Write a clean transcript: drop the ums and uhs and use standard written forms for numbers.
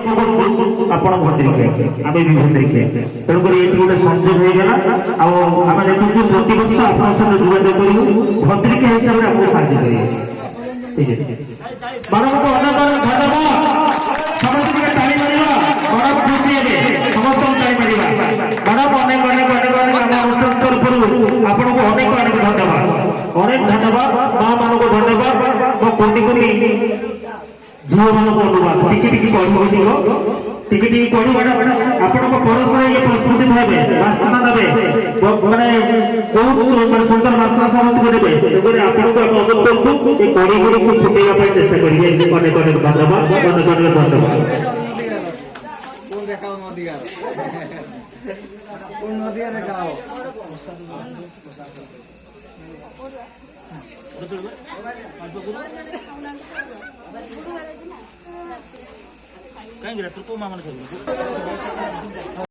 ଆପଣ ଭଦ୍ରିକିଆ ଆମେ ବି ଭଦ୍ରିକିଆ ତେଣୁକରି ଏଇଠି ଗୋଟେ ସଂଯୋଗ ହେଇଗଲା ଆଉ ଆମେ ଦେଖୁଛୁ ପ୍ରତିବର୍ଷ ଆପଣଙ୍କ ସହିତ ଯୋଗାଯୋଗ କରିବୁ ଭଦ୍ରିକିଆ ହିସାବରେ ଆମକୁ ସାହାଯ୍ୟ କରିବେ ଠିକ ଅଛି ମାନଙ୍କୁ ଅନେକ ଧନ୍ୟବାଦ ସମସ୍ତେ ଟିକେ ତାଳି ମାରିବା ବଡ ଖୁସି ହେବେ ସମସ୍ତଙ୍କୁ ତାଳି ମାରିବା ମ୍ୟାଡାମ ଅନେକ ଅନେକ ଅନେକ ଅନେକ ଆମ ତରଫରୁ ଆପଣଙ୍କୁ ଅନେକ ଅନେକ ଧନ୍ୟବାଦ ମା ମାନଙ୍କୁ ଧନ୍ୟବାଦ ମୋ କୋଟି କୋଟି ଝିଅ ମାନଙ୍କୁ ଅନୁବାଦ ଟିକେ ଟିକେ କହିବ ଟିକେ ଟିକେ କହିବ ଆପଣଙ୍କ ପରସ୍ପର ଇଏ ପ୍ରସ୍ତୁତି ହେବେ ବାସନା ଦେବେ ମାନେ ବହୁତ ମାନେ ସୁନ୍ଦର ବାସନା ସମସ୍ତଙ୍କୁ ଦେବେ ତେଣୁକରି ଆପଣଙ୍କୁ ଆମେ ଅନୁରୋଧ କରୁଛୁ ଏ କଡ଼ି ଗୁଡ଼ିକୁ ଫୁଟେଇବା ପାଇଁ ଚେଷ୍ଟା କରିବେ ଅନେକ ଅନେକ ଧନ୍ୟବାଦ ଅନେକ ଅନେକ ଧନ୍ୟବାଦ कहीं तू को मामला